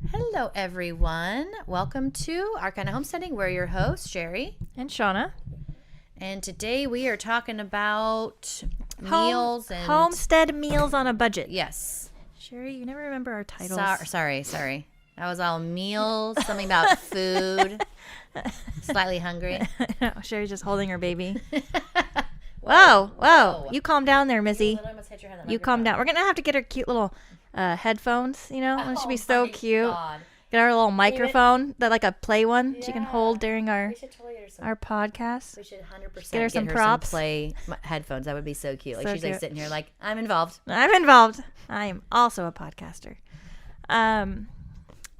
Hello, everyone. Welcome to Our Kind of Homesteading. We're your hosts, Sherry. And Shauna. And today we are talking about meals and... Homestead meals on a budget. Yes. Sherry, you never remember our titles. Sorry. That was all meals, something about food. Slightly hungry. No, Sherry's just holding her baby. Whoa. You calm down there, Missy. You calm down. We're going to have to get her cute little headphones, you know? It should be so cute. God. Get our little microphone, that like a play one she can hold during our podcast. We should 100% get her some props. Play headphones. That would be so cute. Like so she's cute. Like sitting here like, I'm involved. I am also a podcaster.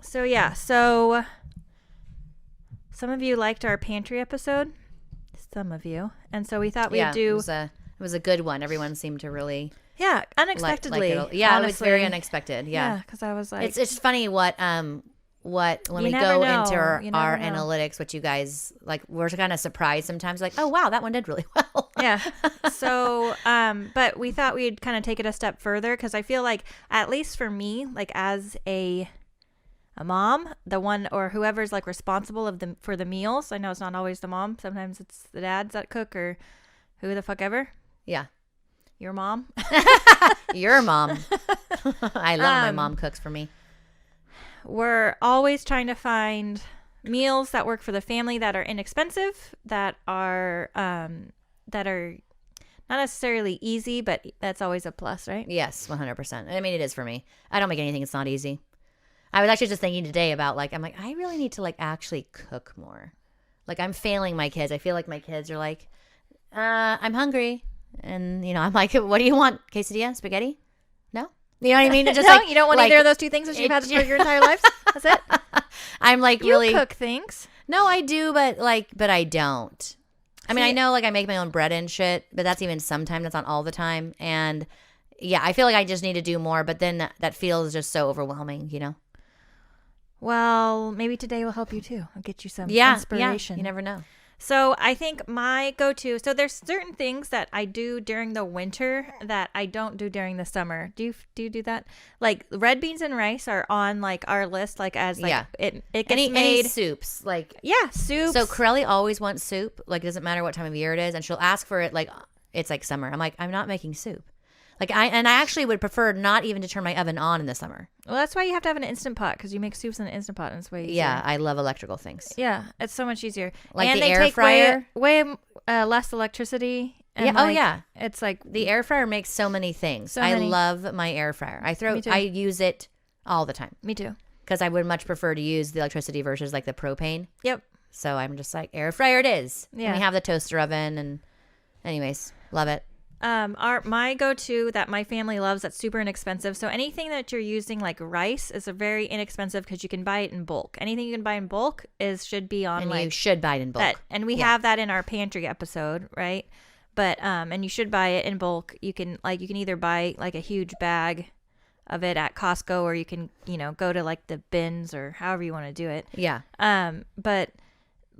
So some of you liked our pantry episode. Some of you. And so we thought we'd do... It was a good one. Everyone seemed to really... Yeah, unexpectedly. Honestly. It was very unexpected. Yeah, because I was like... It's funny when we go into our analytics, what you guys, like, we're kind of surprised sometimes, like, oh, wow, that one did really well. Yeah. So, but we thought we'd kind of take it a step further because I feel like, at least for me, like as a mom, the one or whoever's like responsible for the meals. I know it's not always the mom. Sometimes it's the dads that cook or who the fuck ever. Yeah. Your mom. Your mom. I love my mom cooks for me. We're always trying to find meals that work for the family, that are inexpensive, that are not necessarily easy, but that's always a plus, right? Yes, 100%. I mean, it is for me. I don't make anything that's not easy. I was actually just thinking today about I really need to actually cook more. Like, I'm failing my kids. I feel like my kids are like, I'm hungry. And, I'm like, what do you want? Quesadilla? Spaghetti? No? You know what I mean? Just no, you don't want either of those two things that you've had for your entire lives? That's it? I'm you cook things. No, I do, but I don't. I mean, I know I make my own bread and shit, but that's even sometimes. That's not all the time. And yeah, I feel like I just need to do more, but then that feels just so overwhelming, Well, maybe today will help you too. I'll get you some inspiration. Yeah, you never know. So I think my go-to, so there's certain things that I do during the winter that I don't do during the summer. Do you do that? Like red beans and rice are on our list, it gets made. Any soups, soups. So Corelli always wants soup. It doesn't matter what time of year it is, and she'll ask for it it's summer. I'm like, I'm not making soup. I actually would prefer not even to turn my oven on in the summer. Well, that's why you have to have an Instant Pot, because you make soups in an Instant Pot and it's way easier. Yeah, I love electrical things. Yeah, it's so much easier. And the air fryer. Way less electricity. And it's the air fryer makes so many things. I love my air fryer. I use it all the time. Me too. Because I would much prefer to use the electricity versus the propane. Yep. So I'm just air fryer it is. Yeah. And we have the toaster oven and anyways, love it. My go-to that my family loves that's super inexpensive. So anything that you're using like rice is a very inexpensive because you can buy it in bulk. Anything you can buy in bulk should be on you should buy it in bulk. And we have that in our pantry episode, right? But and you should buy it in bulk. You can either buy a huge bag of it at Costco, or you can go to the bins or however you want to do it. Yeah. But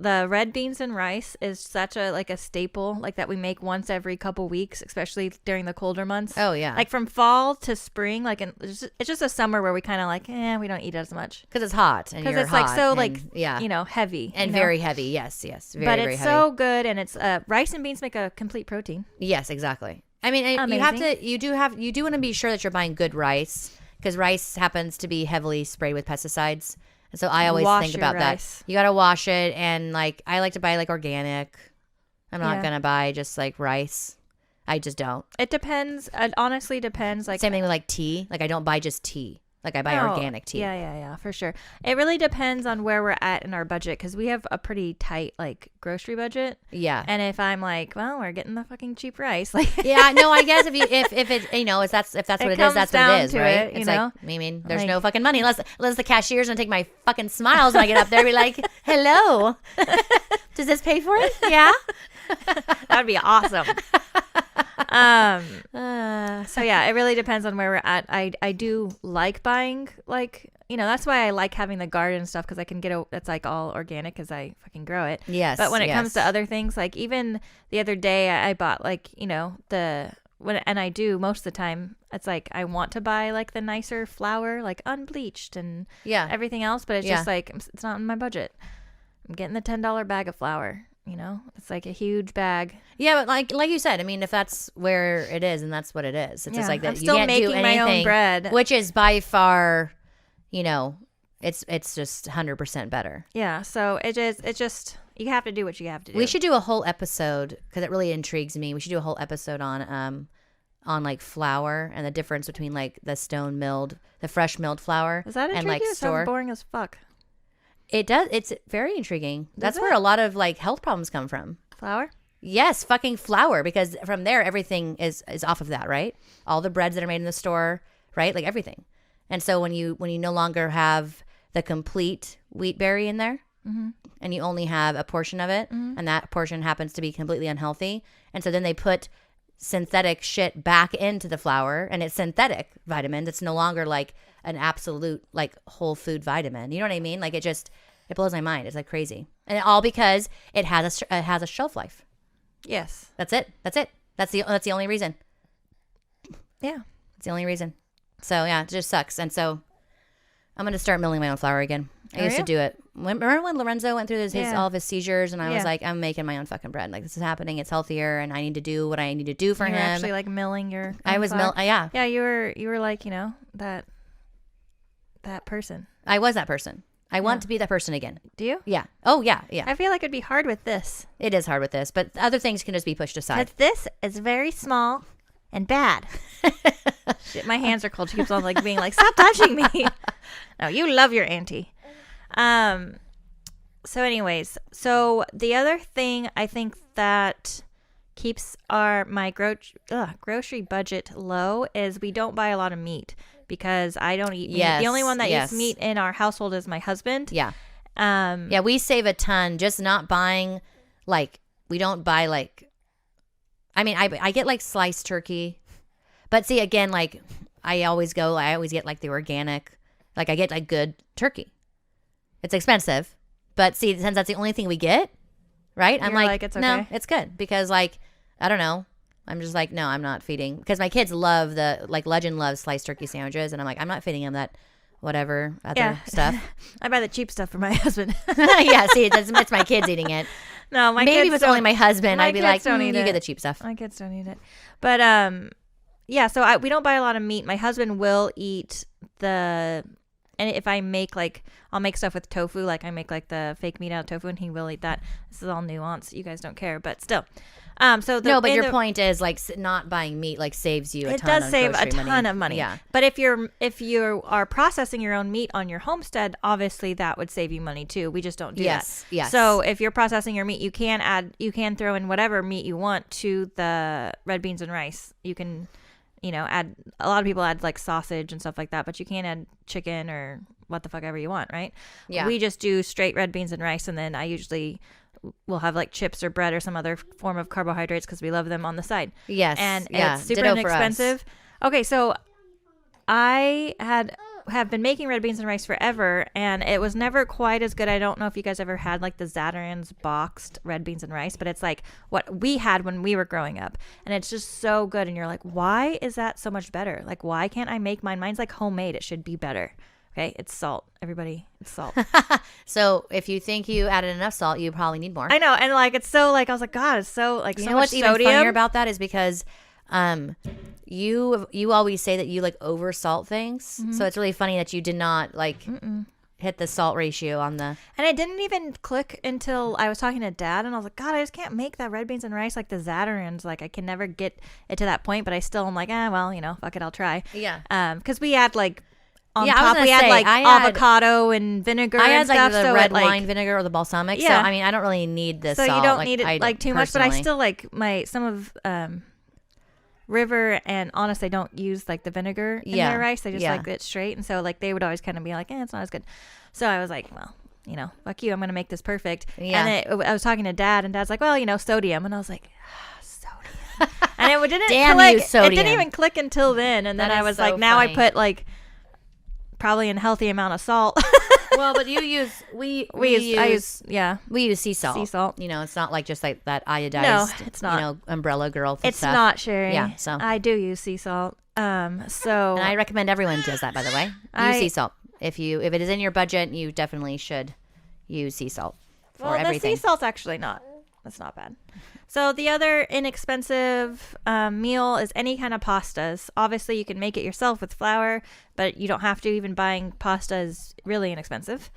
the red beans and rice is such a staple that we make once every couple weeks, especially during the colder months. Oh yeah. From fall to spring, it's just a summer where we kind of we don't eat as much because it's hot and it's hot heavy and very heavy. Yes, very, but very it's heavy. So good, and it's rice and beans make a complete protein. Yes, exactly. I mean, you do want to be sure that you're buying good rice, because rice happens to be heavily sprayed with pesticides. And so I always think about that. You got to wash it. And I like to buy organic. I'm not going to buy just rice. I just don't. It depends. It honestly depends. Same thing with tea. I don't buy just tea. I buy organic tea. Yeah, for sure. It really depends on where we're at in our budget, because we have a pretty tight grocery budget. Yeah. And if I'm well, we're getting the fucking cheap rice. Yeah, no, I guess if it if that's what it is, that's what it is, right? It's I mean, there's no fucking money unless the cashier's gonna take my fucking smiles when I get up there and be like, hello. Does this pay for it? Yeah. That'd be awesome. So yeah, it really depends on where we're at. I do like buying that's why I like having the garden stuff, because I can get it's all organic because I fucking grow it. Yes. But when it comes to other things, even the other day I bought the and I do most of the time, it's like I want to buy like the nicer flour, like unbleached and everything else, but it's just like it's not in my budget. I'm getting the $10 bag of flour. You know, it's like a huge bag. Yeah, but like you said, I mean, if that's where it is, and that's what it is, it's just like that. I'm still you can't making do my anything, own bread, which is by far, you know, it's just 100% better. Yeah. So it's just you have to do what you have to do. We should do a whole episode because it really intrigues me. We should do a whole episode on like flour and the difference between like the the fresh milled flour Does that and intrigue like you? It store. sounds boring as fuck. It does. It's very intriguing. That's where a lot of like health problems come from. Flour? Yes, fucking flour, because from there everything is off of that, right? All the breads that are made in the store, right? Like everything. And so when you no longer have the complete wheat berry in there, and you only have a portion of it, and that portion happens to be completely unhealthy, and so then they put synthetic shit back into the flour, and it's synthetic vitamins. It's no longer like an absolute like whole food vitamin. You know what I mean? Like it blows my mind. It's like crazy, and all because it has a shelf life. Yes. That's it. That's the only reason. Yeah. It's the only reason. So yeah, it just sucks. And so I'm gonna start milling my own flour again. I used to do it. Remember when Lorenzo went through all of his seizures, and I was like, I'm making my own fucking bread. Like this is happening. It's healthier, and I need to do what I need to do for him. Actually, like milling your. I was yeah. Yeah, you were like that person. I was that person. I want to be that person again. Do you? Yeah. Oh yeah, yeah. I feel like it'd be hard with this. It is hard with this, but other things can just be pushed aside. Because this is very small and bad. Shit, my hands are cold. She keeps on like being like, stop touching me. No, you love your auntie. So anyways, so the other thing I think that keeps my grocery budget low is we don't buy a lot of meat because I don't eat meat. The only one that eats meat in our household is my husband. Yeah. Yeah, we save a ton just not buying, like, we don't buy like, I mean, I get like sliced turkey, but see, again, like I always get like the organic, like I get like good turkey. It's expensive, but see, since that's the only thing we get, right? I'm like, it's okay. No, it's good because like, I don't know. I'm just like, no, I'm not feeding, because my kids love Legend loves sliced turkey sandwiches, and I'm like, I'm not feeding them that whatever other stuff. I buy the cheap stuff for my husband. Yeah, see, it's my kids eating it. No, my maybe kids if it's only my husband, I'd be like, you get the cheap stuff. My kids don't eat it, but yeah. So we don't buy a lot of meat. My husband will eat and if I make I'll make stuff with tofu, like I make like the fake meat out of tofu, and he will eat that. This is all nuance. You guys don't care, but still. But your point is like not buying meat like saves you a ton. It does save a ton of money. Yeah. But if you are processing your own meat on your homestead, obviously that would save you money too. We just don't do that. Yes. So if you're processing your meat, you can throw in whatever meat you want to the red beans and rice. You can, add, a lot of people add like sausage and stuff like that, but you can't add chicken or what the fuck ever you want, right? Yeah. We just do straight red beans and rice, and then I usually will have like chips or bread or some other form of carbohydrates because we love them on the side. Yes. And yeah. it's super Ditto inexpensive. Okay, so I have been making red beans and rice forever, and it was never quite as good. I don't know if you guys ever had like the Zatarain's boxed red beans and rice, but it's like what we had when we were growing up, and it's just so good. And you're like, why is that so much better? Like, why can't I make mine? Mine's like homemade. It should be better. Okay, it's salt. Everybody, it's salt. So if you think you added enough salt, you probably need more. I know, and like it's so like I was like, God, it's so like you so know much what's sodium. even funnier about that is because you always say that you like over salt things. So it's really funny that you did not like hit the salt ratio on the. And it didn't even click until I was talking to Dad, and I was like, God, I just can't make that red beans and rice like the Zatarain's. Like I can never get it to that point, but I still am like, well, fuck it, I'll try. Yeah. Because we add like. On I was top, gonna we say, had like I had- avocado and vinegar I and had like stuff. the so red it, like, wine vinegar or the balsamic. Yeah. So I mean, I don't really need this so salt. you don't need it like too much, but I personally. still like some of River and Honest, they don't use like the vinegar in their rice. They just like it straight, and so like they would always kind of be like, it's not as good. So I was like, well, fuck you, I'm gonna make this perfect. Yeah. And I was talking to Dad, and Dad's like, well, sodium, and I was like, sodium, and it didn't Damn click. you, sodium. It didn't even click until then, and then That I is was so like, now funny. I put like probably a healthy amount of salt. Well, but you use I use we use sea salt. Sea salt. You know, it's not like just like that iodized. No, it's not. You know, umbrella girl. It's stuff. not, Sherry. Yeah. So I do use sea salt. So and I recommend everyone does that. By the way, use sea salt. If it is in your budget, you definitely should use sea salt for everything. The sea salt's actually not. That's not bad. So the other inexpensive meal is any kind of pastas. Obviously, you can make it yourself with flour, but you don't have to. Even buying pasta is really inexpensive.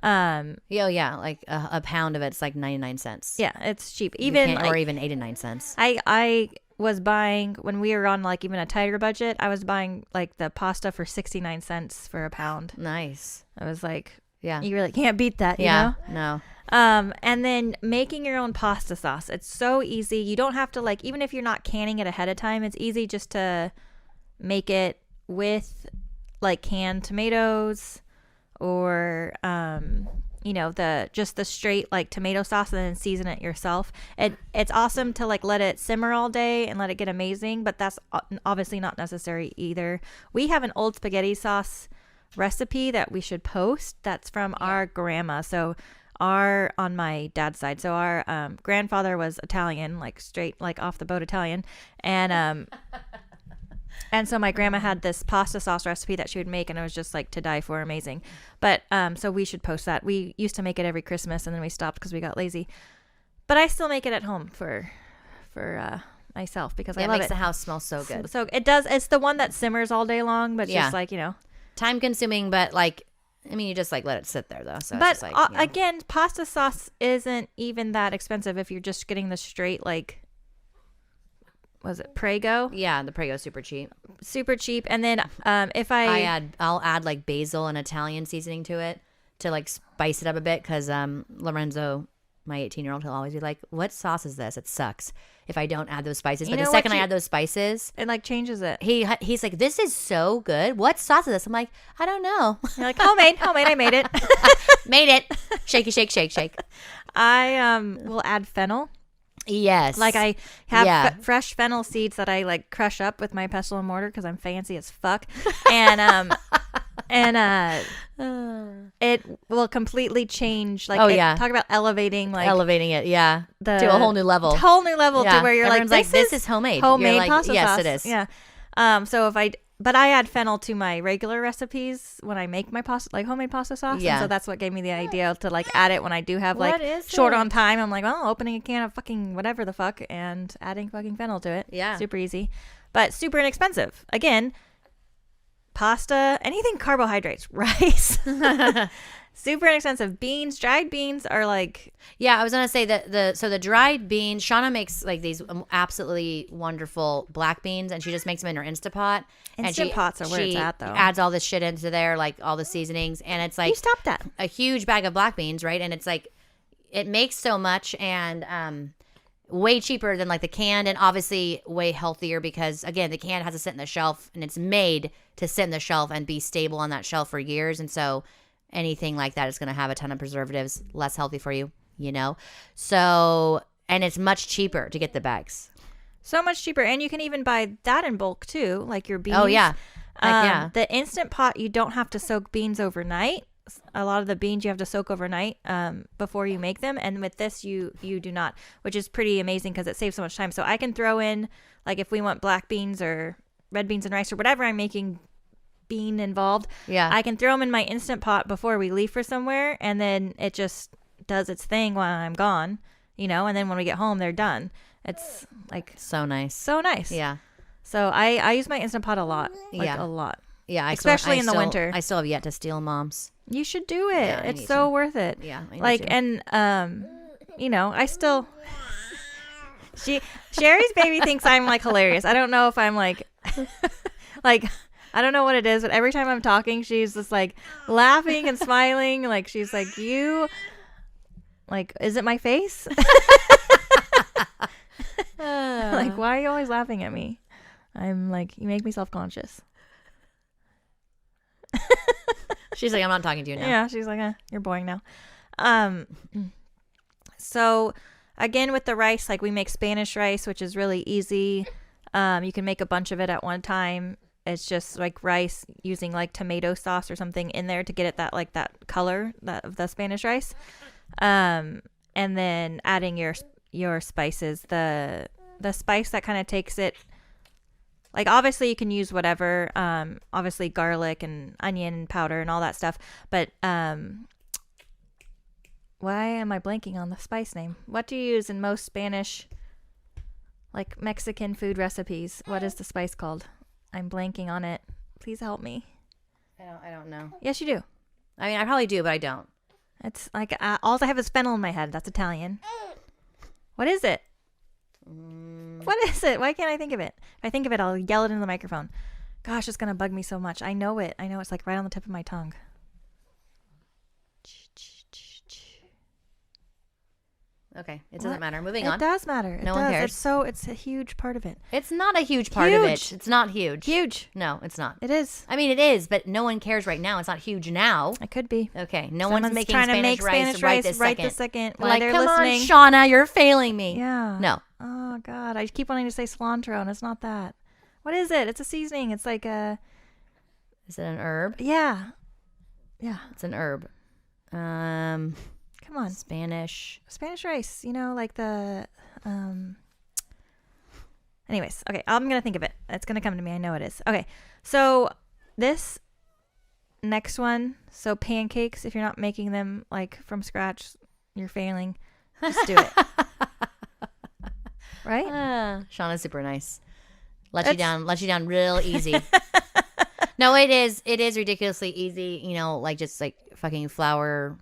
Yeah, like a pound of it's like 99 cents. Yeah, it's cheap. Even or even 89 cents. I was buying when we were on like even a tighter budget. I was buying like the pasta for 69 cents for a pound. Nice. I was like, yeah, you really can't beat that. Yeah, you know? No. And then making your own pasta sauce. It's so easy. You don't have to like, even if you're not canning it ahead of time, it's easy just to make it with like canned tomatoes or, you know, the straight like tomato sauce and then season it yourself. It's awesome to like let it simmer all day and let it get amazing, but that's obviously not necessary either. We have an old spaghetti sauce recipe that we should post. That's from our grandma. So on my dad's side. So our grandfather was Italian, like straight, like off the boat Italian. And so my grandma had this pasta sauce recipe that she would make, and it was just like to die for, amazing. But so we should post that. We used to make it every Christmas, and then we stopped because we got lazy. But I still make it at home for myself because I love it. It makes the house smell so good. So it does. It's the one that simmers all day long, but just like, you know, time consuming, but like, I mean, you just like let it sit there though. So but it's just like, you know. Again, pasta sauce isn't even that expensive if you're just getting the straight like. Was it Prego? Yeah, the Prego super cheap. Super cheap. And then I'll add like basil and Italian seasoning to it to like spice it up a bit because Lorenzo, my 18-year-old, he'll always be like, "What sauce is this? It sucks if I don't add those spices." But the second I add those spices, it like changes it. He's like, "This is so good. What sauce is this?" I'm like, "I don't know." You're like, homemade. I made it. Made it. Shaky, shake, shake, shake. I will add fennel. Yes. Like I have fresh fennel seeds that I like crush up with my pestle and mortar because I'm fancy as fuck. And it will completely change. Like, talk about elevating it. Yeah. To a whole new level. To where you're everyone's like, this is homemade. Homemade like, pasta yes, sauce. it is. Yeah. So but I add fennel to my regular recipes when I make my pasta, like homemade pasta sauce. Yeah. And so that's what gave me the idea to like add it when I do have like short on time. I'm like, well, opening a can of fucking whatever the fuck and adding fucking fennel to it. Yeah. Super easy, but super inexpensive. Again, pasta, anything carbohydrates, rice. Super inexpensive. Beans, dried beans are like... Yeah, I was going to say that the dried beans, Shauna makes like these absolutely wonderful black beans, and she just makes them in her Instapot. Instant pots are where it's at, though. Adds all this shit into there, like all the seasonings, and it's like... You stopped that. A huge bag of black beans, right? And it's like, it makes so much and way cheaper than like the canned, and obviously way healthier because, again, the canned has to sit in the shelf, and it's made to sit in the shelf and be stable on that shelf for years, and so... anything like that is going to have a ton of preservatives, less healthy for you, you know? So, and it's much cheaper to get the bags. So much cheaper. And you can even buy that in bulk too, like your beans. Oh, yeah. The Instant Pot, you don't have to soak beans overnight. A lot of the beans you have to soak overnight before you make them. And with this, you do not, which is pretty amazing because it saves so much time. So I can throw in, like if we want black beans or red beans and rice or whatever I'm making bean involved, I can throw them in my Instant Pot before we leave for somewhere, and then it just does its thing while I'm gone, you know, and then when we get home they're done. It's like so nice. Yeah. So I use my Instant Pot a lot. A lot. Yeah, especially in the winter. I still have yet to steal Mom's. You should do it. Yeah, it's so worth it. Yeah, like to. And you know, I still Sherry's baby thinks I'm like hilarious. I don't know if I'm like I don't know what it is, but every time I'm talking, she's just like laughing and smiling. Like she's like, you, like, is it my face? Like, why are you always laughing at me? I'm like, you make me self-conscious. She's like, I'm not talking to you now. Yeah, she's like, you're boring now. So again, with the rice, like we make Spanish rice, which is really easy. You can make a bunch of it at one time. it's just like rice using like tomato sauce or something in there to get it that like that color that of the Spanish rice. And then adding your spices, the spice that kind of takes it. Like, obviously, you can use whatever, obviously, garlic and onion powder and all that stuff. But why am I blanking on the spice name? What do you use in most Spanish, like, Mexican food recipes? What is the spice called? I'm blanking on it. Please help me. I don't know. Yes, you do. I mean, I probably do, but I don't. It's like, all I have is fennel in my head. That's Italian. What is it? What is it? Why can't I think of it? If I think of it, I'll yell it into the microphone. Gosh, it's going to bug me so much. I know it. I know it's like right on the tip of my tongue. Okay, it doesn't matter. Moving on. It does matter. No one cares. It's a huge part of it. It's not a huge part of it. It's not huge. Huge. No, it's not. It is. I mean, it is, but no one cares right now. It's not huge now. It could be. Okay, no Someone's one's making trying to Spanish make rice Spanish right rice this second. while Like, they're come listening. on, Shauna, you're failing me. Yeah. No. Oh God, I keep wanting to say cilantro, and it's not that. What is it? It's a seasoning. It's like a. Is it an herb? Yeah. Yeah. It's an herb. Come on. Spanish rice, like the anyways, okay, I'm gonna think of it. It's gonna come to me. I know it is. Okay, so this next one, so pancakes, if you're not making them like from scratch, you're failing. Just do it. Right? Shauna's super nice. Let you down real easy. No, it is ridiculously easy, like just like fucking flour,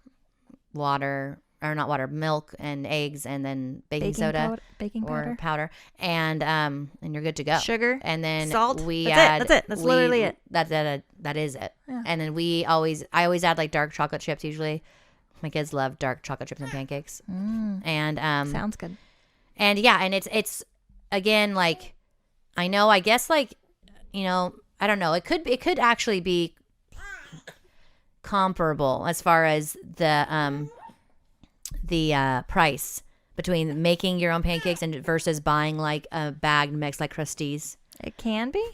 water, or not water, milk and eggs, and then baking soda, baking powder, and you're good to go. Sugar, and then salt. We That's add. it. That's it. That's literally it. That is it. Yeah. And then I always add like dark chocolate chips. Usually, my kids love dark chocolate chips and pancakes. And sounds good. And yeah, and it's again like I guess like I don't know. It could actually be comparable as far as the price between making your own pancakes and versus buying like a bagged mix like Krusteaz. It can be.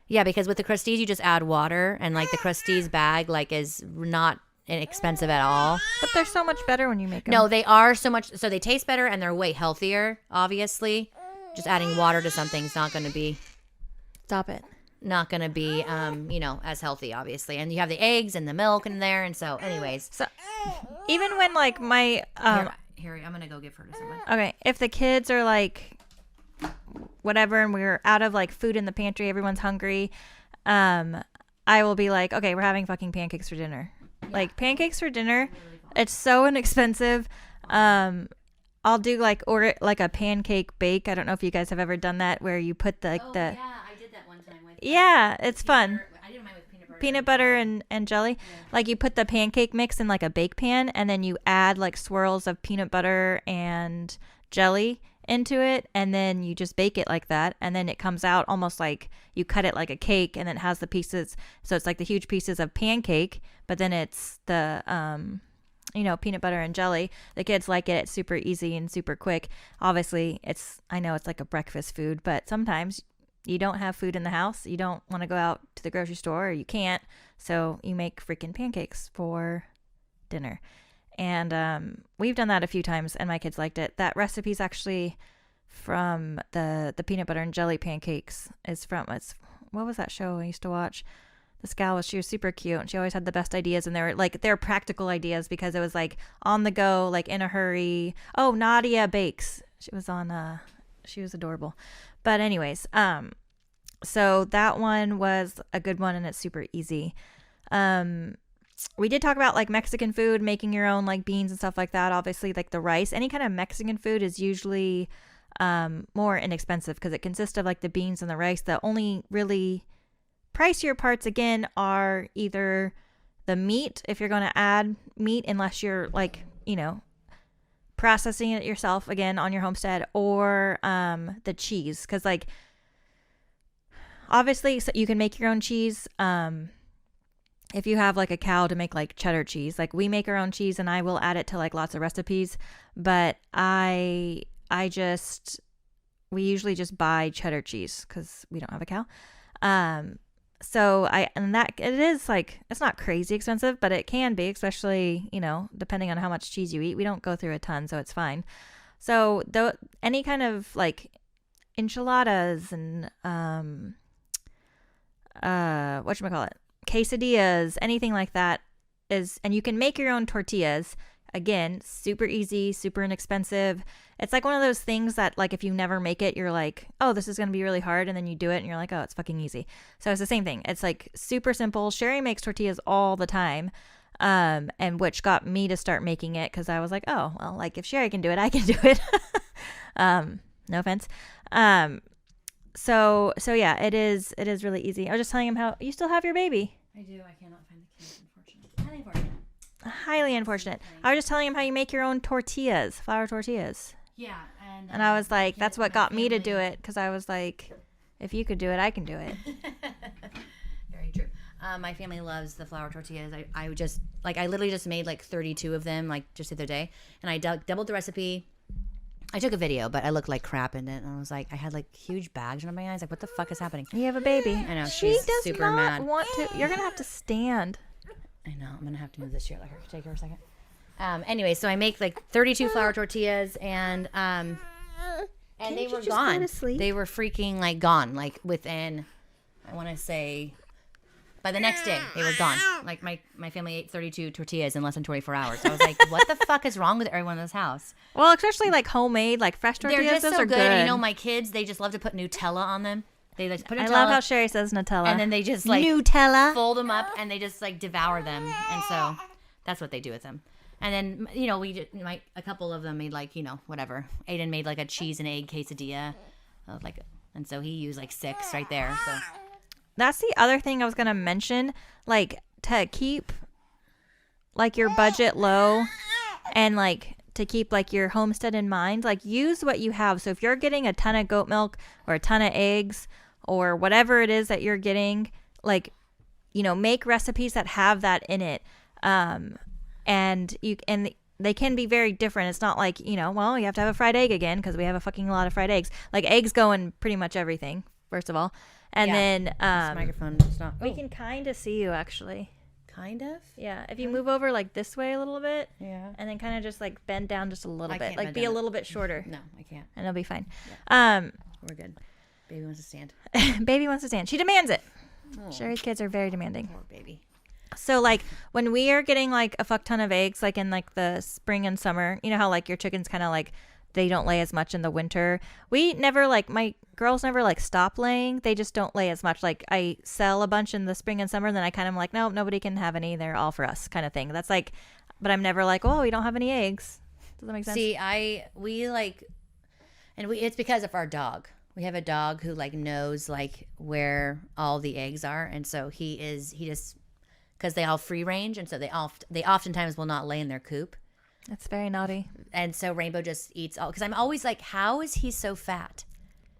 Yeah, because with the Krusteaz you just add water, and like the Krusteaz bag like is not inexpensive at all. But they're so much better when you make them. No, they are so much. So they taste better and they're way healthier. Obviously, just adding water to something is not going to be. Stop it. Not going to be, as healthy, obviously. And you have the eggs and the milk in there. And so, anyways. So, even when, like, my... Here, I'm going to go give her to someone. Okay, if the kids are, like, whatever, and we're out of, like, food in the pantry, everyone's hungry, I will be like, okay, we're having fucking pancakes for dinner. Yeah. Like, pancakes for dinner, it's so inexpensive. I'll do, order, a pancake bake. I don't know if you guys have ever done that, where you put the... yeah. Yeah, it's fun. I did mine with peanut butter and jelly. Yeah. Like you put the pancake mix in like a bake pan, and then you add like swirls of peanut butter and jelly into it, and then you just bake it like that, and then it comes out almost like you cut it like a cake, and then it has the pieces. So it's like the huge pieces of pancake, but then it's the peanut butter and jelly. The kids like it. It's super easy and super quick. Obviously, I know it's like a breakfast food, but sometimes you don't have food in the house. You don't want to go out to the grocery store, or you can't. So you make freaking pancakes for dinner. And we've done that a few times, and my kids liked it. That recipe's actually from the peanut butter and jelly pancakes. What was that show I used to watch? This gal she was super cute, and she always had the best ideas, and they're practical ideas because it was like on the go, like in a hurry. Oh, Nadia Bakes. She was adorable. But anyways, so that one was a good one, and it's super easy. We did talk about like Mexican food, making your own like beans and stuff like that. Obviously, like the rice, any kind of Mexican food is usually more inexpensive because it consists of like the beans and the rice. The only really pricier parts again are either the meat, if you're going to add meat, unless you're like, processing it yourself again on your homestead, or the cheese, because like obviously so you can make your own cheese if you have like a cow to make like cheddar cheese. Like we make our own cheese, and I will add it to like lots of recipes, but we usually just buy cheddar cheese because we don't have a cow. So that it is like, it's not crazy expensive, but it can be, especially, depending on how much cheese you eat. We don't go through a ton, so it's fine. So any kind of like enchiladas and whatchamacallit, quesadillas, anything like that and you can make your own tortillas. Again, super easy, super inexpensive. It's like one of those things that, like, if you never make it, you're like, oh, this is going to be really hard. And then you do it and you're like, oh, it's fucking easy. So it's the same thing. It's like super simple. Sherry makes tortillas all the time. And which got me to start making it because I was like, oh, well, like if Sherry can do it, I can do it. No offense. So yeah, it is really easy. I was just telling him how you still have your baby. I do. I cannot find the case, unfortunately. Highly unfortunate. I was just telling him how you make your own tortillas, flour tortillas. Yeah, and I was like, that's what got me to do it, because I was like, if you could do it, I can do it. Very true. My family loves the flour tortillas. I literally just made like 32 of them, like just the other day, and I doubled the recipe. I took a video, but I looked like crap in it, and I was like, I had like huge bags under my eyes. Like, what the fuck is happening? You have a baby. I know. She she's does super not mad. want to. You're gonna have to stand. I know. I'm gonna have to move this chair. Like, take her a second. Anyway, so I make like 32 flour tortillas, and they were gone. They were freaking like gone. Like within, I want to say, by the next day they were gone. Like my family ate 32 tortillas in less than 24 hours. I was like, what the fuck is wrong with everyone in this house? Well, especially like homemade, like fresh tortillas. They're just those so are good. And, my kids, they just love to put Nutella on them. They like put Nutella. I love how Sherry says Nutella. And then they just like Nutella, fold them up, and they just like devour them. And so that's what they do with them. And then a couple of them made like whatever. Aiden made like a cheese and egg quesadilla, and so he used like 6 right there. So that's the other thing I was gonna mention, like to keep like your budget low, and like to keep like your homestead in mind. Like use what you have. So if you're getting a ton of goat milk or a ton of eggs or whatever it is that you're getting, like make recipes that have that in it. And they can be very different. It's not like, well, you have to have a fried egg again because we have a fucking lot of fried eggs. Like eggs go in pretty much everything, first of all. And then this microphone is not. We can kind of see you actually. Kind of? Yeah. If you move over like this way a little bit. Yeah. And then kind of just like bend down just a little bit. Like be down. a little bit shorter. No, I can't. And it'll be fine. Yeah. We're good. Baby wants to stand. Baby wants to stand. She demands it. Oh, Sherry's kids are very demanding. poor baby. So like when we are getting like a fuck ton of eggs, like in like the spring and summer, you know how like your chickens kind of like they don't lay as much in the winter. We never like my girls never like stop laying. They just don't lay as much. Like I sell a bunch in the spring and summer, and then I kind of like, no, nobody can have any. They're all for us, kind of thing. That's like, but I'm never like, oh, we don't have any eggs. Does that make sense? See, it's because of our dog. We have a dog who like knows like where all the eggs are, and so he just because they all free range, and so they oftentimes will not lay in their coop. That's very naughty. And so Rainbow just eats all, because I'm always like, how is he so fat?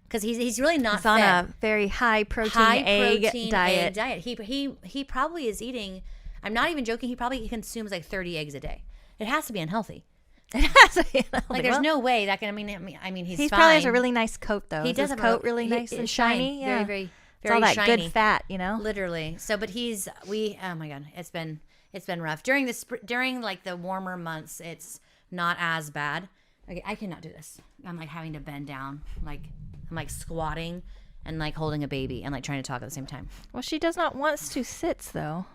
Because he's really not He's on fat. a very high protein egg diet. He probably is eating. I'm not even joking. He probably consumes like 30 eggs a day. It has to be unhealthy. It has to be unhealthy. Like there's no way that can. I mean he's he fine. probably has a really nice coat though. He Is does his have coat really nice and shiny. Yeah, very it's all that shiny. good fat, Literally. So, but oh my god, it's been rough during during like the warmer months. It's not as bad. Okay, I cannot do this. I'm like having to bend down, like I'm like squatting and like holding a baby and like trying to talk at the same time. Well, she does not want to sit though.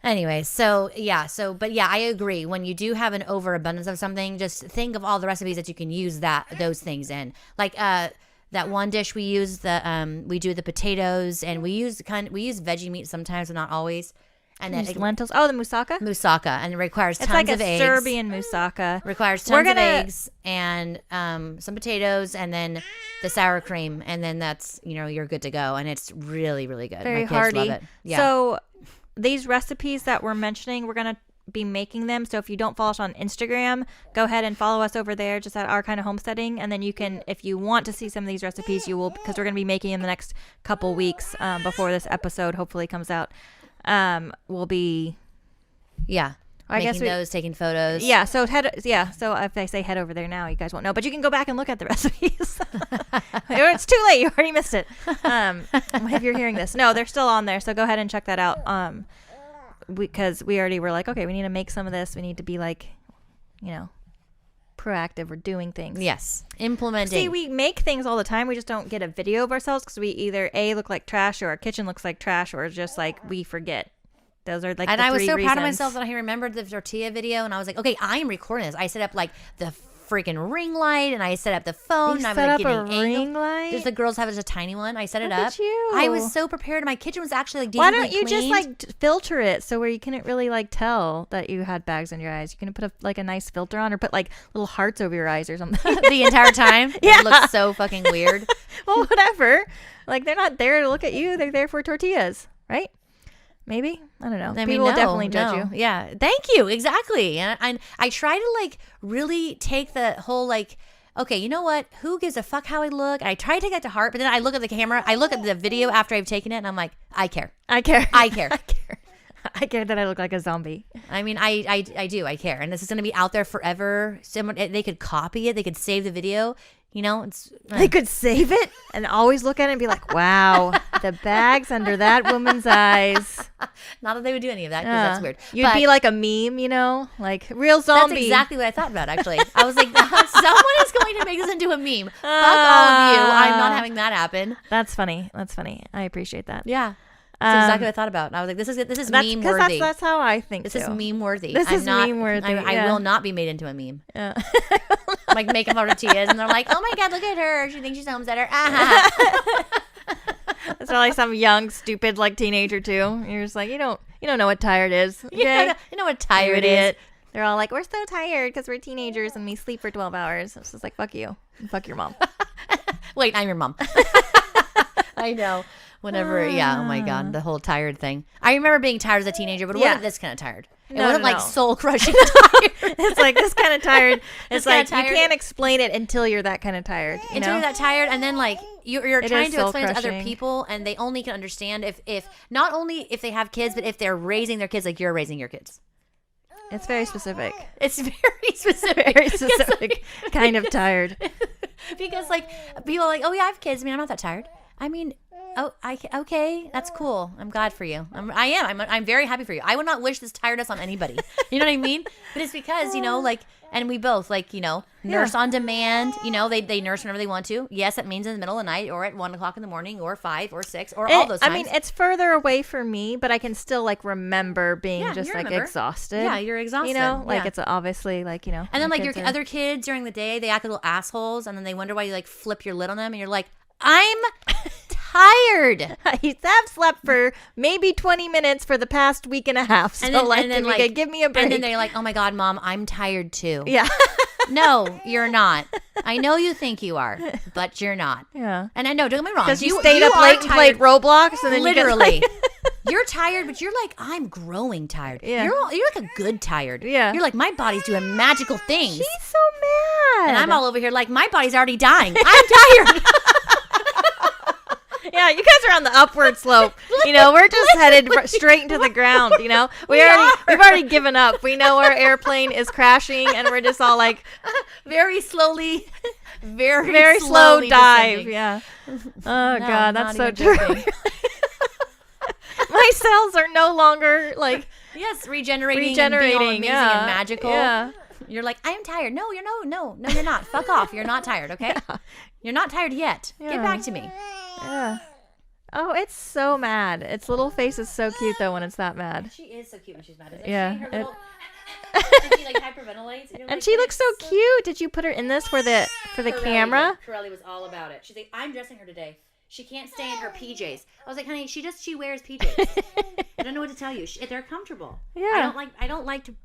Anyway, but I agree. When you do have an overabundance of something, just think of all the recipes that you can use those things in. Like that one dish we use, we do the potatoes, and we use veggie meat sometimes, but not always. And then lentils. Oh, the moussaka. Moussaka, and it requires tons like of eggs. It's like a Serbian moussaka. Requires tons of eggs and some potatoes, and then the sour cream, and then that's you're good to go, and it's really really good. Very My kids hearty. love it. Yeah. So these recipes that we're mentioning, we're gonna be making them. So if you don't follow us on Instagram, go ahead and follow us over there, just at Our Kind of Homesteading, and then you can, if you want to see some of these recipes, you will, because we're gonna be making in the next couple weeks before this episode hopefully comes out. We'll be making those, taking photos. Yeah. So So if I say head over there now, you guys won't know. But you can go back and look at the recipes. It's too late. You already missed it. If you're hearing this, no, they're still on there. So go ahead and check that out. Because we already were like, okay, we need to make some of this. We need to be like, proactive. We're doing things. Yes. Implementing. See, we make things all the time. We just don't get a video of ourselves because we either A, look like trash, or our kitchen looks like trash, or just like we forget. Those are like and the I was three so reasons. proud of myself that I remembered the tortilla video, and I was like, okay, I am recording this. I set up like the freaking ring light, and I set up the phone. You and set I'm up like a getting ring light? Just the girls have just a tiny one. I set it Look up. at you. I was so prepared. My kitchen was actually like Why decently don't you just cleaned. like filter it so where you couldn't really like tell that you had bags under your eyes? You can put a nice filter on, or put like little hearts over your eyes or something. the entire time? Yeah. It looks so fucking weird. Well, whatever. Like they're not there to look at you. They're there for tortillas, right? Maybe. I don't know. People will definitely judge you. Yeah. Thank you. Exactly. And I try to like really take the whole like, okay, you know what? Who gives a fuck how I look? And I try to take that to heart, but then I look at the camera. I look at the video after I've taken it, and I'm like, I care. I care. I care. I care. I care that I look like a zombie. I mean, I do. I care. And this is going to be out there forever. Someone, they could copy it. They could save the video. They could save it and always look at it and be like, wow, the bags under that woman's eyes. Not that they would do any of that, because that's weird. You'd be like a meme, like real zombie. That's exactly what I thought about, actually. I was like, someone is going to make this into a meme. Fuck all of you. I'm not having that happen. That's funny. I appreciate that. Yeah. That's exactly what I thought about. And I was like, this is meme worthy. That's how I think This too. is meme worthy. This is meme worthy. I will not be made into a meme. Yeah. Like making fun of tortillas, and they're like, oh my God, look at her. She thinks she's Homesteader. Ah. That's probably some young, stupid, like teenager too. You're just like, you don't know what tired is. Okay? You know what tired is. They're all like, we're so tired because we're teenagers and we sleep for 12 hours. It's just like, fuck you. Fuck your mom. Wait, I'm your mom. I know. Whenever, oh my God, the whole tired thing. I remember being tired as a teenager, but it wasn't this kind of tired. It wasn't like soul crushing tired. It's like this kind of tired. It's like tired. you can't explain it until you're that kind of tired. Until you're that tired, and then like you're trying to explain it to other soul-crushing. people, and they only can understand if not only if they have kids, but if they're raising their kids like you're raising your kids. It's very specific. It's very specific. Very specific kind of tired. Because like people are like, oh yeah, I have kids. I mean, I'm not that tired. I mean, okay, that's cool. I'm glad for you. I'm very happy for you. I would not wish this tiredness on anybody. You know what I mean? But it's because, like, and we both like, nurse on demand, they nurse whenever they want to. Yes, it means in the middle of the night or at 1:00 in the morning or 5 or 6 or all those times. I mean, it's further away for me, but I can still like remember being just like exhausted. Yeah, you're exhausted. Like it's obviously like, And then like your other kids during the day, they act like little assholes, and then they wonder why you like flip your lid on them, and you're like, I'm tired. I have slept for maybe 20 minutes for the past week and a half. So and then like, give me a break. And then they're like, oh my God, Mom, I'm tired too. Yeah. No, you're not. I know you think you are, but you're not. Yeah. And I know, don't get me wrong. Because you stayed up late and played Roblox, and then literally. You're tired, but you're like, I'm growing tired. Yeah. You're like a good tired. Yeah. You're like, my body's doing magical things. She's so mad. And I'm all over here like, my body's already dying. I'm tired. Yeah, you guys are on the upward slope. We're just headed straight into the ground. We've already given up. We know our airplane is crashing, and we're just all like very slowly, very slow dive. Descending. Yeah. Oh God, that's so true. My cells are no longer like regenerating and being all amazing and magical. Yeah. You're like, I'm tired. No, you're not. Fuck off. You're not tired, okay? Yeah. You're not tired yet. Yeah. Get back to me. Yeah. Oh, it's so mad. Its little face is so cute though when it's that mad. She is so cute when she's mad. Yeah. and she like hyperventilates. And she looks so cute. Did you put her in this for the camera? Corelli was all about it. She's like, I'm dressing her today. She can't stay in her PJs. I was like, honey, she wears PJs. I don't know what to tell you. They're comfortable. Yeah. I don't like to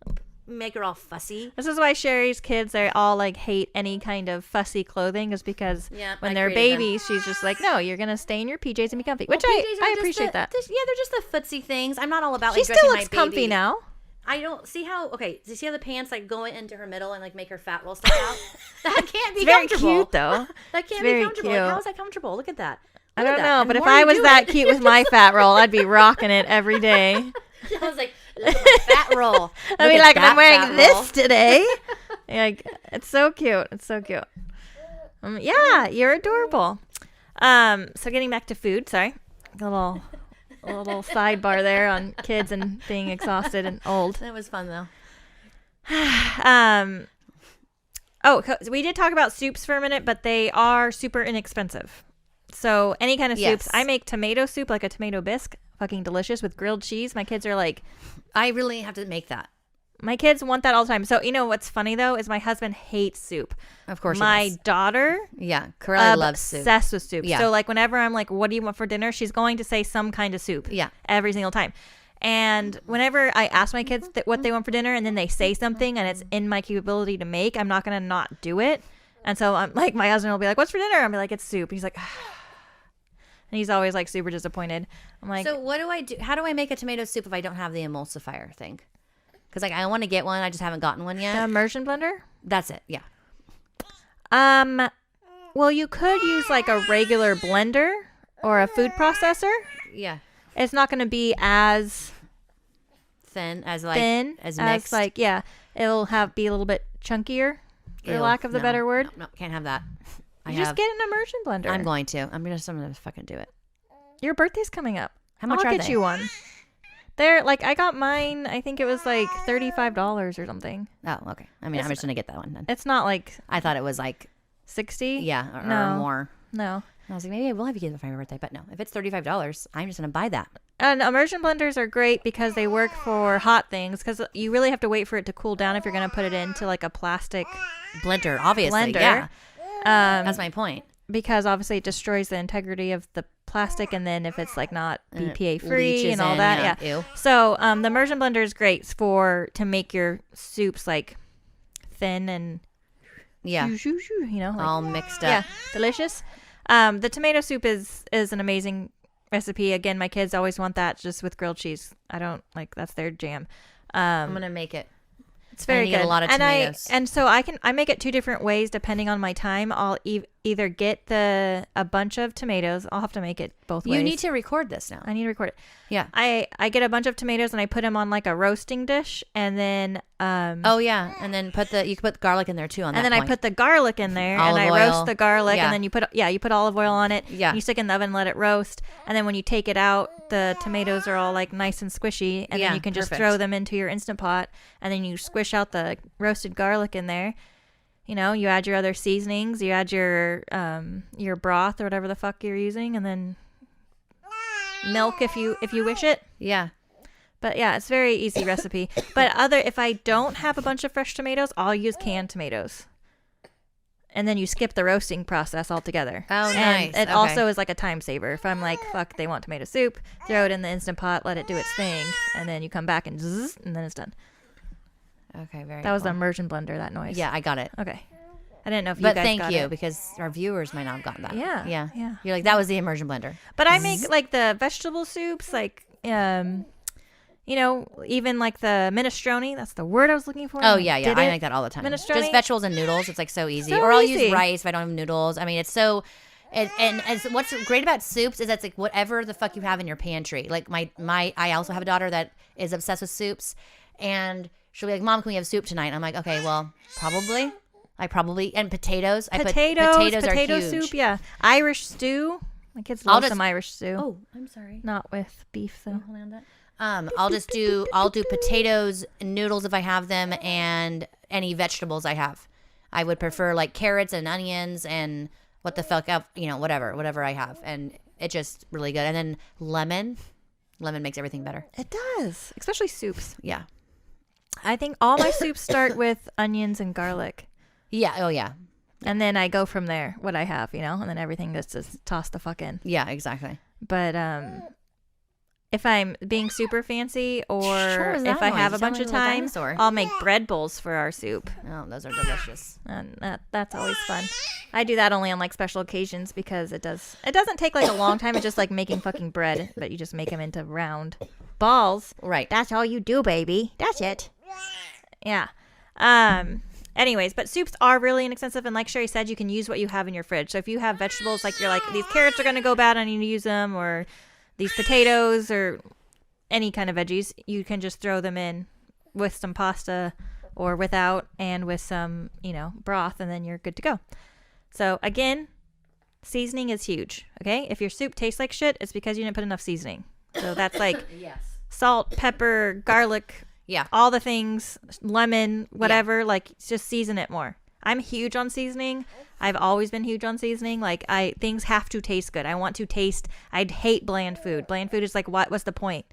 make her all fussy. This is why Sherry's kids, they all like hate any kind of fussy clothing, is because when they're babies, she's just like, no, you're gonna stay in your PJs and be comfy. Which I appreciate that. They're just the footsie things. I'm not all about she like still dressing looks my baby. comfy now. I don't see how. Okay, do you see how the pants like go into her middle and like make her fat roll stick out? That can't be very comfortable. Cute though. That can't very be comfortable. cute. Like, how is that comfortable? Look at that. I don't know, but if I was that cute with my fat roll, I'd be rocking it every day. I was like, Look at my fat roll. I mean, like, I'm wearing this today. Like, it's so cute. It's so cute. Yeah, you're adorable. So getting back to food, sorry. A little sidebar there on kids and being exhausted and old. That was fun, though. We did talk about soups for a minute, but they are super inexpensive. So any kind of soups. I make tomato soup, like a tomato bisque. Fucking delicious with grilled cheese. My kids are like... I really have to make that. My kids want that all the time. So, you know what's funny, though, is my husband hates soup. Of course my daughter... Yeah, Corelli loves soup. Obsessed with soup. Yeah. So, like, whenever I'm like, what do you want for dinner? She's going to say some kind of soup. Yeah. Every single time. And whenever I ask my kids what they want for dinner and then they say something and it's in my capability to make, I'm not going to not do it. And so, I'm like, my husband will be like, what's for dinner? I'll be like, it's soup. He's like... And he's always like super disappointed. I'm like, so what do I do? How do I make a tomato soup if I don't have the emulsifier thing? Because like I want to get one, I just haven't gotten one yet. the immersion blender? That's it. Yeah. Well, you could use like a regular blender or a food processor. Yeah. It's not going to be as Thin as mixed. like it'll be a little bit chunkier, for lack of the better word. No, can't have that. Just get an immersion blender. I'm going to. I'm gonna fucking do it. Your birthday's coming up. How much I'll are get they? you one. They're like, I got mine. I think it was like $35 or something. Oh, okay. I mean, I'm just gonna get that one then. It's not like I thought it was like 60. Yeah, or more. No. I was like, maybe I will have you get it for my birthday, but no. If it's $35, I'm just gonna buy that. And immersion blenders are great because they work for hot things. Because you really have to wait for it to cool down if you're gonna put it into like a plastic blender. Obviously, blender. Yeah. That's my point. Because obviously it destroys the integrity of the plastic, and then if it's like not BPA free leaches and all in, that, yeah. Ew. So the immersion blender is great to make your soups like thin and like, all mixed up. Yeah, delicious. The tomato soup is an amazing recipe. Again, my kids always want that just with grilled cheese. I don't like that's their jam. I'm gonna make it. It's very good. A lot of tomatoes. And so I make it two different ways depending on my time. I'll either get a bunch of tomatoes. I'll have to make it both ways. You need to record this now. I need to record it. Yeah. I get a bunch of tomatoes and I put them on like a roasting dish, and then oh yeah, and then you can put garlic in there too. And then I put the garlic in there, and I roast the garlic, and then you put olive oil on it. Yeah. You stick it in the oven, let it roast, and then when you take it out, the tomatoes are all like nice and squishy, and then you can just throw them into your Instant Pot, and then you squish out the roasted garlic in there. You know, you add your other seasonings, you add your broth or whatever the fuck you're using, and then milk if you wish it. Yeah. But yeah, it's a very easy recipe. But if I don't have a bunch of fresh tomatoes, I'll use canned tomatoes. And then you skip the roasting process altogether. Oh, nice. And it also is like a time saver. If I'm like, fuck, they want tomato soup, throw it in the Instant Pot, let it do its thing, and then you come back and zzz, and then it's done. Okay, very That was the immersion blender, that noise. Yeah, I got it. Okay. I didn't know if you guys got it. But thank you, because our viewers might not have gotten that. Yeah. Yeah. You're like, that was the immersion blender. But I make like the vegetable soups, like, even like the minestrone. That's the word I was looking for. Oh, yeah. I make that all the time. Minestrone. Just vegetables and noodles. It's like so easy. So or I'll easy. use rice if I don't have noodles. I mean, it's so... And as what's great about soups is that's like whatever the fuck you have in your pantry. Like I also have a daughter that is obsessed with soups, and she'll be like, "Mom, can we have soup tonight?" I'm like, "Okay, well, probably." And potatoes. Potato are huge. soup. Yeah, Irish stew. My kids love some Irish stew. Oh, I'm sorry. Not with beef though. Hold on that. I'll do potatoes, noodles if I have them, and any vegetables I have. I would prefer like carrots and onions and what the fuck up, whatever I have, and it's just really good. And then lemon makes everything better. It does, especially soups. Yeah, I think all my soups start with onions and garlic. Yeah. Oh yeah. And then I go from there. What I have, and then everything gets just tossed the fuck in. Yeah, exactly. But if I'm being super fancy, or if I have a bunch of time, I'll make bread bowls for our soup. Oh, those are delicious. And that's always fun. I do that only on like special occasions because it doesn't take like a long time. It's just like making fucking bread, but you just make them into round balls. Right. That's all you do, baby. That's it. Yeah. Anyways, but soups are really inexpensive, and like Sherry said, you can use what you have in your fridge. So if you have vegetables, like you're like, these carrots are going to go bad, I need to use them, or these potatoes, or any kind of veggies, you can just throw them in with some pasta or without, and with some, broth, and then you're good to go. So again, seasoning is huge. Okay, if your soup tastes like shit, it's because you didn't put enough seasoning. So that's like Yes. salt, pepper, garlic, Yeah. all the things, lemon, whatever. Like, just season it more. I'm huge on seasoning. I've always been huge on seasoning. Like, things have to taste good. I want to taste. I'd hate bland food. Bland food is like, what's the point?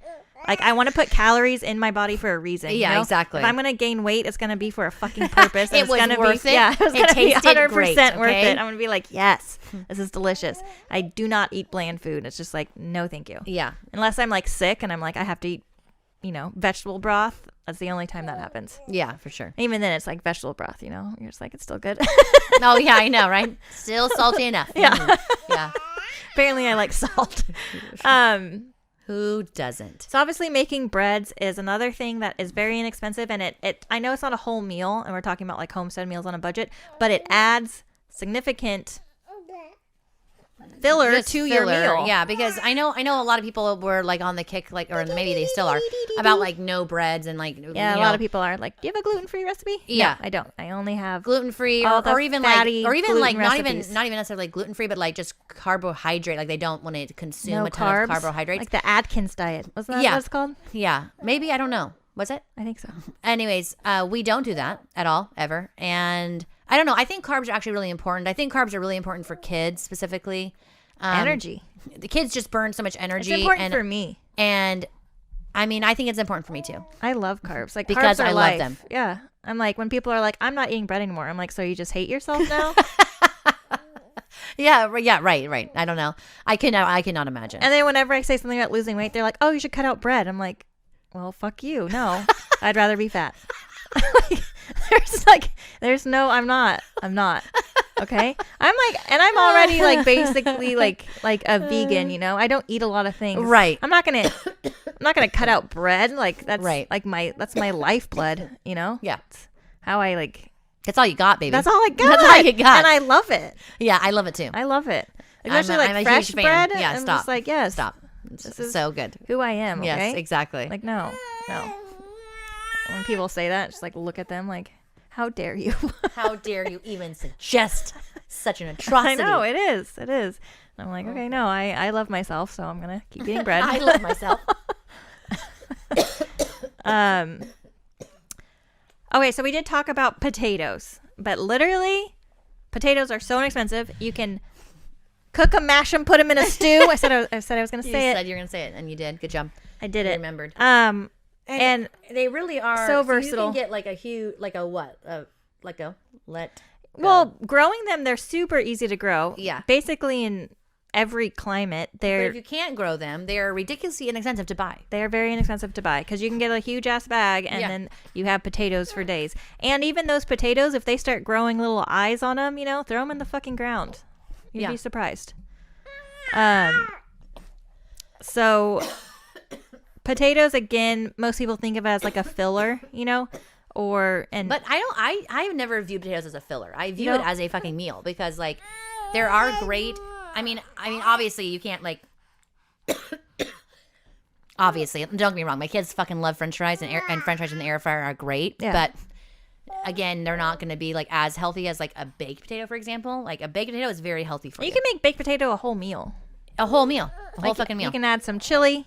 Like, I want to put calories in my body for a reason. Yeah, exactly. If I'm gonna gain weight, it's gonna be for a fucking purpose. And It was gonna worth be, it. Yeah, it's It gonna be tasted 100% great, worth okay? it. I'm gonna be like, yes, this is delicious. I do not eat bland food. It's just like, no, thank you. Yeah. Unless I'm like sick and I'm like, I have to eat, vegetable broth. That's the only time that happens. Yeah, for sure. Even then, it's like vegetable broth. You're just like, it's still good. Oh yeah, I know, right? Still salty enough. Yeah. Yeah. Apparently, I like salt. Who doesn't? So obviously, making breads is another thing that is very inexpensive, and it I know it's not a whole meal, and we're talking about like homestead meals on a budget, but it adds significant filler Just to your filler. meal. Yeah, because I know a lot of people were like on the kick, like, or maybe they still are, about like no breads and like Yeah, a lot of people are like, "Do you have a gluten-free recipe?" Yeah. No, I don't. I only have gluten free, all the or even like, fatty or even gluten like recipes. not even necessarily gluten free, but like just carbohydrate. Like they don't want to consume no a ton carbs, of carbohydrates. like the Atkins diet. Wasn't that Yeah. what it's called? Yeah, maybe, I don't know. Was it? I think so. Anyways, we don't do that at all, ever. And I don't know. I think carbs are actually really important. I think carbs are really important for kids specifically. Energy. The kids just burn so much energy. It's important and, for me. And I mean, I think it's important for me too. I love carbs. Like, Because carbs are I love life. them. Yeah. I'm like, when people are like, I'm not eating bread anymore. I'm like, so you just hate yourself now? Yeah, right. I don't know. I cannot imagine. And then whenever I say something about losing weight, they're like, oh, you should cut out bread. I'm like, well, fuck you. No, I'd rather be fat. I'm not. Okay. I'm like, and I'm already like basically like a vegan, I don't eat a lot of things. Right. I'm not going to cut out bread. Like, that's Right. like that's my lifeblood, Yeah. It's how I like, That's all you got, baby. that's all I got. That's all you got. And I love it. Yeah, I love it too. I love it. I'm Especially a like fresh huge fan. bread. Yeah, I'm stop. just like, yes. Stop. This is so good. who I am. Okay? Yes, exactly. Like, no. When people say that, just like look at them like, how dare you? How dare you even suggest such an I atrocity? know, it is. It is. And I'm like, okay, no, I love myself, so I'm going to keep eating bread. I love myself. Okay, so we did talk about potatoes, but literally, potatoes are so inexpensive. You can cook them, mash them, put them in a stew. I said I was going to You say it. said you were gonna say it, and you did. Good job. I did You it. remembered. And they really are so You versatile. can get like a huge, like a what? Let go. well, growing them, they're super easy to grow. Yeah. Basically, in every climate, But they're if you can't grow them, they are ridiculously inexpensive to buy. They are very inexpensive to buy because you can get a huge ass bag and Yeah. then you have potatoes for days. And even those potatoes, if they start growing little eyes on them, throw them in the fucking ground. You'd Yeah. be surprised. So potatoes, again, most people think of it as like a filler, But I've never viewed potatoes as a filler. I view You it don't? as a fucking meal because like there are great. I mean, obviously you can't like. Obviously, don't get me wrong. My kids fucking love French fries and French fries in the air fryer are great. Yeah. But again, they're not going to be like as healthy as like a baked potato, for example. Like a baked potato is very healthy for you. you can make baked potato a whole meal. A whole meal, a whole Like, fucking meal. You can add some chili.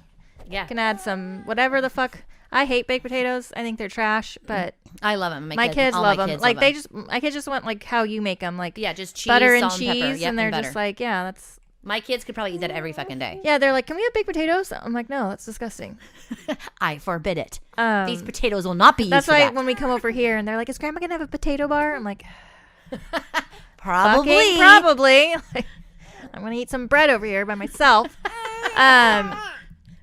Yeah, You can add some whatever the fuck. I hate baked potatoes. I think they're trash, but I love them. my kids all love my them. kids Like love my kids just want like how you make them, like yeah, just cheese, butter and salt cheese, and pepper. Yep, and they're butter. just like, yeah, that's My kids could probably eat that every fucking day. yeah. They're like, can we have baked potatoes? I'm like, no, that's disgusting. I forbid it. Um, These potatoes will not be used That's for why that. when we come over here and they're like, is Grandma gonna have a potato bar? I'm like, Probably. fucking probably. Like, I'm gonna eat some bread over here by myself.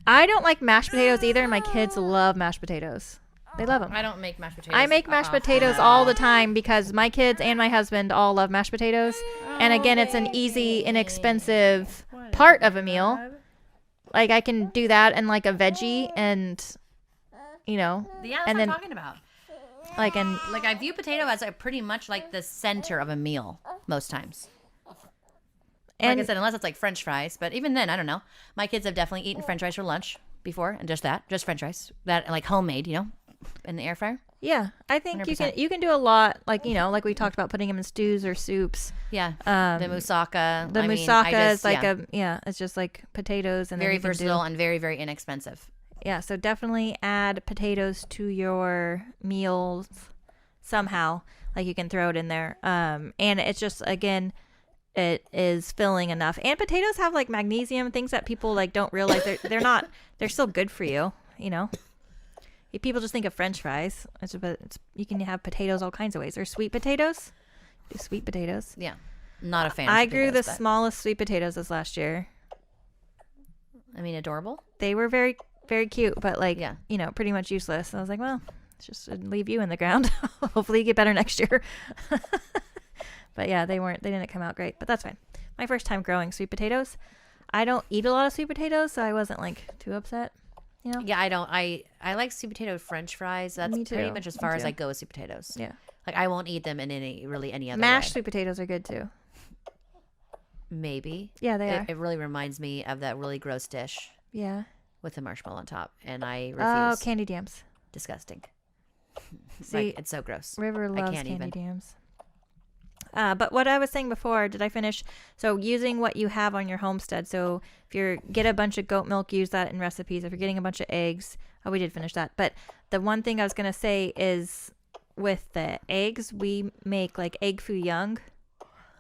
I don't like mashed potatoes either. My kids love mashed potatoes. They love them. I don't make mashed potatoes. I make mashed potatoes all the time because my kids and my husband all love mashed potatoes. And again, it's an easy, inexpensive part of a meal. Like I can do that and like a veggie and, Yeah, that's and what then I'm talking about. like and Like I view potato as like pretty much like the center of a meal most times. Like I said, unless it's like French fries, but even then, I don't know. My kids have definitely eaten French fries for lunch. before, and just French fries. That like homemade, in the air fryer. Yeah, I think 100%. you can do a lot, like like we talked about putting them in stews or soups. Yeah. The moussaka. The I mean, moussaka is like it's just like potatoes and very then versatile and very, very inexpensive. Yeah, so definitely add potatoes to your meals somehow. Like you can throw it in there. And it's just, again, it is filling enough. And potatoes have like magnesium, things that people like don't realize they're still good for you, People just think of French fries, but you can have potatoes all kinds of ways. There's sweet potatoes. Do sweet potatoes. Yeah. Not a fan of I grew the but smallest sweet potatoes this last year. I mean, adorable. They were very, very cute, but pretty much useless. And I was like, well, let's just leave you in the ground. Hopefully you get better next year. But yeah, they didn't come out great, but that's fine. My first time growing sweet potatoes. I don't eat a lot of sweet potatoes, so I wasn't like too upset. Yeah, I don't. I like sweet potato French fries. That's pretty much as far as I go with sweet potatoes. Yeah. Like I won't eat them in any other Mashed way. sweet potatoes are good too. Maybe. Yeah, they are. It really reminds me of that really gross dish. Yeah. With the marshmallow on top, and I refuse. Oh, candy jams. Disgusting. See, like, it's so gross. River loves candy jams. But what I was saying before, did I finish? So using what you have on your homestead. So if you get a bunch of goat milk, use that in recipes. If you're getting a bunch of eggs, we did finish that. But the one thing I was going to say is with the eggs, we make like egg foo young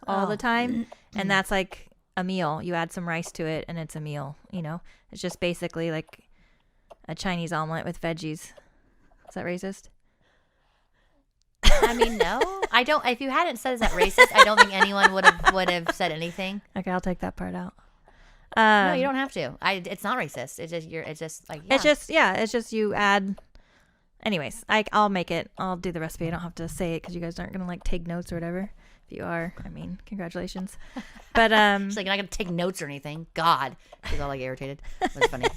all the time. And that's like a meal. You add some rice to it and it's a meal, It's just basically like a Chinese omelet with veggies. Is that racist? I mean, no, I don't. If you hadn't said is that racist, I don't think anyone would have said anything. Okay, I'll take that part out. No, you don't have to. It's not racist. It's just like yeah. It's just you add. Anyways, I'll make it. I'll do the recipe. I don't have to say it because you guys aren't gonna like take notes or whatever. If you are, I mean, congratulations. But she's like, you're not gonna take notes or anything. God, she's all like irritated. That's funny.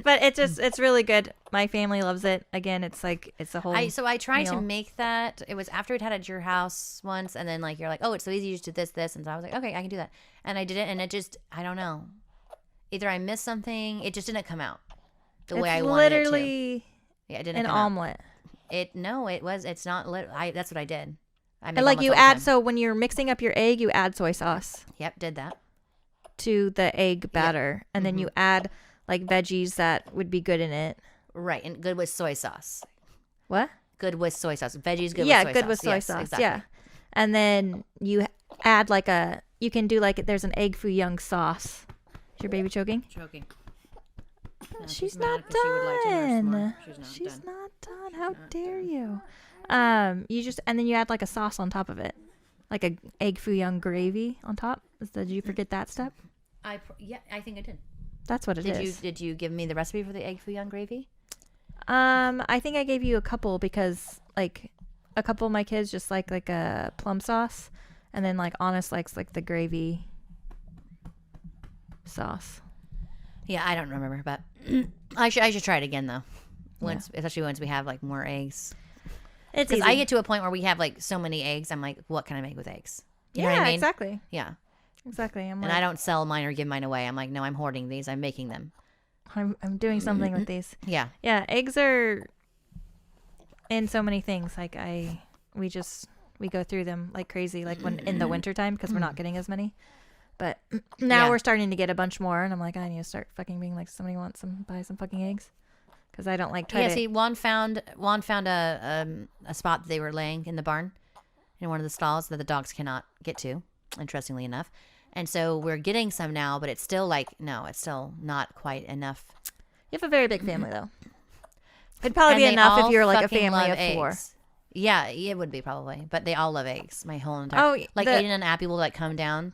But it's really good. My family loves it. Again, it's like it's a whole. So I tried meal. to make that. It was after we'd had it at your house once, and then like you're like, oh, it's so easy. You just do this, and so I was like, okay, I can do that, and I did it, and it just, I don't know, either I missed something. It just didn't come out the way I wanted it to. Literally, yeah, it didn't. An omelet. It's not. That's what I did. And like you add, so when you're mixing up your egg, you add soy sauce. Yep, did that to the egg batter, yep. And then you add like veggies that would be good in it. Right, and good with soy sauce. What? Good with soy sauce. Veggies good with soy sauce. Yeah, good with soy sauce. Exactly. Yeah. And then you add like you can do like, there's an egg foo young sauce. Is your baby choking? Choking. No, she's not done. She's not done. How dare you? You just, and then you add like a sauce on top of it. Like a egg foo young gravy on top. Did you forget that step? I think I did. That's what it is. Did you give me the recipe for the egg foo young gravy? I think I gave you a couple because like a couple of my kids just like a plum sauce, and then like Honest likes like the gravy sauce. Yeah, I don't remember, but I should try it again though. Especially once we have like more eggs. It's because easy. I get to a point where we have like so many eggs. I'm like, what can I make with eggs? You know what I mean? Exactly. Yeah. Exactly. And I don't sell mine or give mine away. I'm like, no, I'm hoarding these. I'm making them. I'm doing something with these. Yeah. Yeah. Eggs are in so many things. Like we go through them like crazy, like when in the winter time, because we're not getting as many. But now we're starting to get a bunch more, and I'm like, I need to start fucking being like, somebody wants buy some fucking eggs, because I don't like try to. See, Juan found a spot that they were laying in the barn, in one of the stalls that the dogs cannot get to. Interestingly enough, and so we're getting some now, but it's still like it's still not quite enough. You have a very big family though. It'd probably be enough if you're like a family of 4. Yeah, it would be probably, but they all love eggs. My whole entire Aiden and Appy will like come down.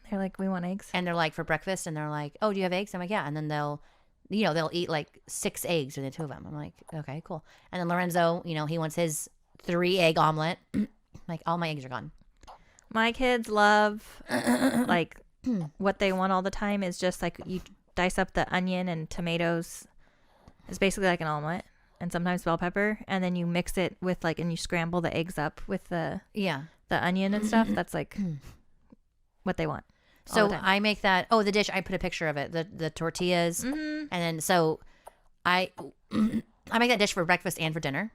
They're like, we want eggs, and they're like for breakfast, and they're like, oh, do you have eggs? I'm like, yeah, and then they'll eat like 6 eggs, and the 2 of them. I'm like, okay, cool. And then Lorenzo, he wants his 3 egg omelet. Like all my eggs are gone. My kids love like what they want all the time is just like you dice up the onion and tomatoes. It's basically like an omelet, and sometimes bell pepper, and then you mix it with and you scramble the eggs up with the onion and stuff. That's like what they want. all So the time. I make that. Oh, the dish. I put a picture of it. The tortillas, and then so I I make that dish for breakfast and for dinner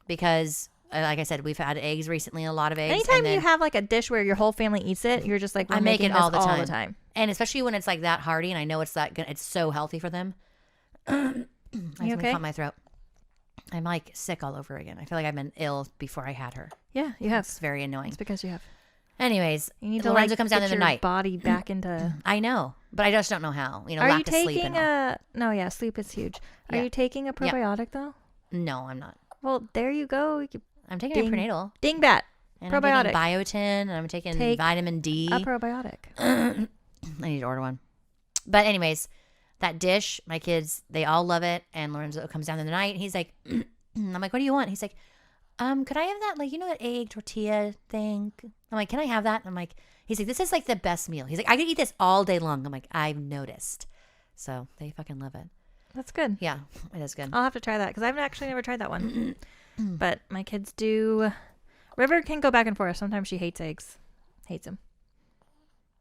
because, like I said, we've had eggs recently, a lot of eggs. Anytime and then you have like a dish where your whole family eats it, you're just like, we're I make making it this all the time. time. And especially when it's like that hearty, and I know it's that good, it's so healthy for them. I You okay? caught my throat. I'm like sick all over again. I feel like I've been ill before I had her. Yeah, you have. It's very annoying. It's because you have. Anyways, You need to Lorenzo like comes down get in the your night. body back into. I know, but I just don't know how. You know, Are lack you of sleep taking and all. a? No, yeah, sleep is huge. Are Yeah. you taking a probiotic though? No, I'm not. Well, there you go. You could I'm taking a Ding. prenatal. dingbat And Probiotic. I'm taking biotin, and I'm taking Take vitamin D. a probiotic. I need to order one. But anyways, that dish, my kids, they all love it. And Lorenzo comes down in the night. And he's like, I'm like, what do you want? He's like, could I have that? Like, you know, that egg tortilla thing? I'm like, can I have that? And I'm like, he's like, this is like the best meal. He's like, I could eat this all day long. I'm like, I've noticed. So they fucking love it. That's good. Yeah, it is good. I'll have to try that because I've actually never tried that one. But my kids do. River can go back and forth. Sometimes she hates eggs. Hates them.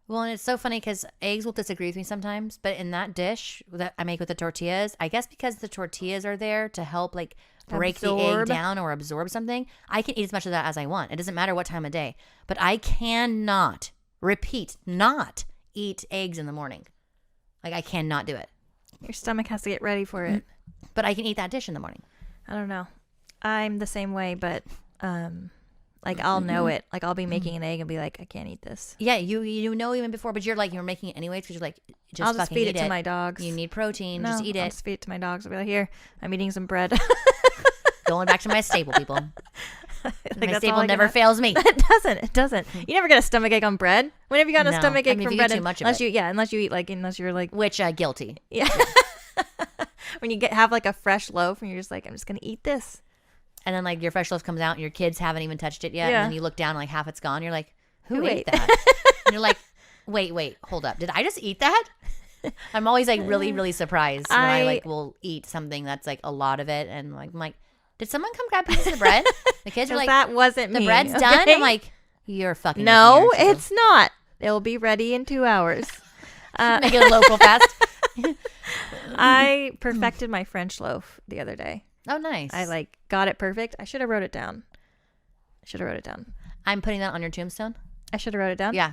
Well, and it's so funny because eggs will disagree with me sometimes. But in that dish that I make with the tortillas, I guess because the tortillas are there to help like break the egg Absorb. down or absorb something, I can eat as much of that as I want. It doesn't matter what time of day. But I cannot, repeat, not eat eggs in the morning. Like, I cannot do it. Your stomach has to get ready for it. But I can eat that dish in the morning. I don't know. I'm the same way, but like I'll know it. Like I'll be making an egg and be like, I can't eat this. Yeah, you know even before, but you're like, you're making it anyways because you're like, just I'll just fucking feed eat it to my dogs. You need protein. No, just eat I'll it. just feed it to my dogs. I'll be like, here, I'm eating some bread. Going back to my staple, people. Like, My that's all staple I can never have. fails me. It doesn't. You never get a stomach ache on bread. When have you gotten a No. stomach I ache mean, if from you bread? eat too much of unless it. unless you eat like, unless you're like, Which, guilty. yeah. When you have like a fresh loaf and you're just like, I'm just gonna eat this. And then like your fresh loaf comes out and your kids haven't even touched it yet. Yeah. And then you look down and like half it's gone. You're like, who Who ate ate? that? And you're like, wait, hold up. Did I just eat that? I'm always like really, really surprised when I like will eat something that's like a lot of it. And like, I'm like, did someone come grab pieces of bread? The kids are like, that wasn't the me. bread's okay? done. I'm like, you're fucking. no, with me, aren't it's not. It'll be ready in 2 hours. you? Make it a local fast. I perfected my French loaf the other day. Oh, nice. I like got it perfect. I should have wrote it down. I'm putting that on your tombstone. I should have wrote it down. Yeah,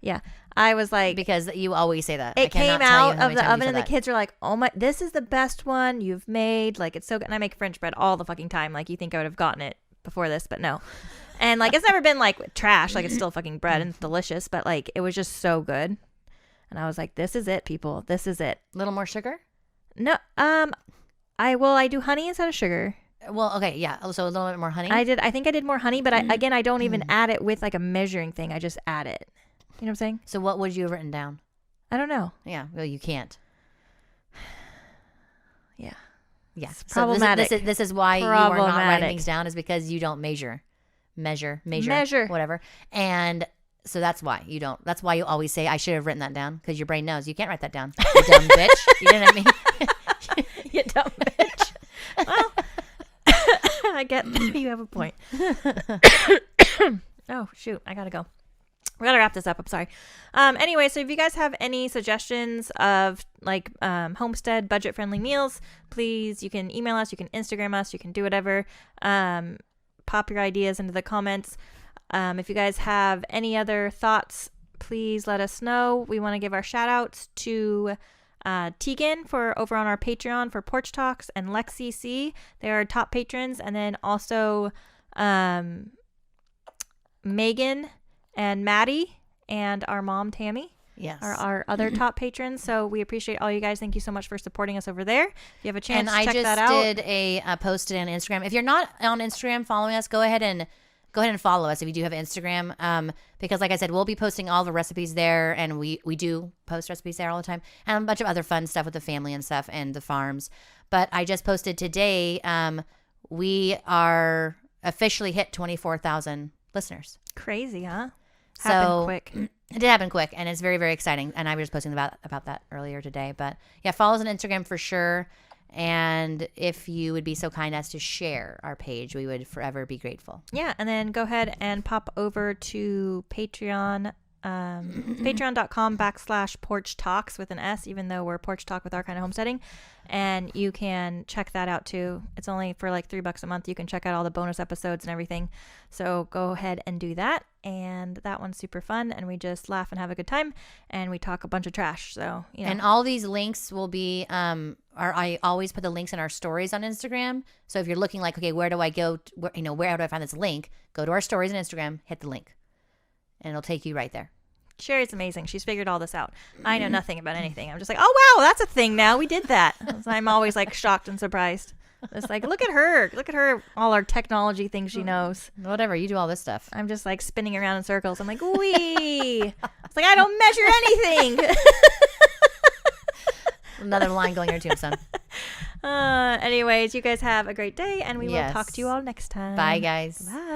Yeah. I was like, because you always say that. I it cannot came tell you out how of many the times you oven said and the that. kids are like, oh my, this is the best one you've made. Like, it's so good. And I make French bread all the fucking time. Like, you think I would have gotten it before this, but no. And like, it's never been like trash. Like, it's still fucking bread and it's delicious, but like, it was just so good. And I was like, this is it, people. This is it. A little more sugar. No, I do honey instead of sugar. Well, okay, yeah. So a little bit more honey. I think I did more honey, but I don't even add it with like a measuring thing. I just add it. You know what I'm saying? So what would you have written down? I don't know. Yeah, well, you can't. Yeah. Yeah, It's so problematic. This is why you are not writing Problematic. things down, is because you don't measure, Measure. whatever. And so that's why you don't. That's why you always say, I should have written that down, because your brain knows you can't write that down. You dumb bitch. You know what I mean? You dumb bitch. Well, I get you have a point. Oh, shoot. I got to go. We got to wrap this up. I'm sorry. Anyway, so if you guys have any suggestions of like homestead budget friendly meals, please, you can email us, you can Instagram us, you can do whatever. Pop your ideas into the comments. If you guys have any other thoughts, please let us know. We want to give our shout outs to Tegan for over on our Patreon for Porch Talks, and Lexi C. They are top patrons. And then also Megan and Maddie and our mom Tammy Yes. are our other top patrons. So we appreciate all you guys. Thank you so much for supporting us over there. If you have a chance, And I check just that out. did a post today on Instagram. If you're not on Instagram following us, go ahead and follow us if you do have Instagram. Because like I said, we'll be posting all the recipes there, and we do post recipes there all the time, and a bunch of other fun stuff with the family and stuff and the farms. But I just posted today, we are officially hit 24,000 listeners. Crazy, huh? So Happened quick. It did happen quick, and it's very, very exciting. And I was just posting about that earlier today. But yeah, follow us on Instagram for sure. And if you would be so kind as to share our page, we would forever be grateful. Yeah, and then go ahead and pop over to Patreon Patreon.com/porch talks with an S, even though we're porch talk with our kind of homesteading. And you can check that out too. It's only for like $3 a month. You can check out all the bonus episodes and everything. So go ahead and do that. And that one's super fun. And we just laugh and have a good time. And we talk a bunch of trash. So, you know. And all these links will be, I always put the links in our stories on Instagram. So if you're looking like, okay, where do I go? Where do I find this link? Go to our stories on Instagram, hit the link. And it'll take you right there. Sherry's amazing. She's figured all this out. I know nothing about anything. I'm just like, oh, wow, that's a thing now. We did that. So I'm always like shocked and surprised. It's like, look at her. Look at her. All our technology things she knows. Whatever. You do all this stuff. I'm just like spinning around in circles. I'm like, wee. It's like, I don't measure anything. Another line going in your tombstone. Anyways, you guys have a great day, and we will talk to you all next time. Bye, guys. Bye.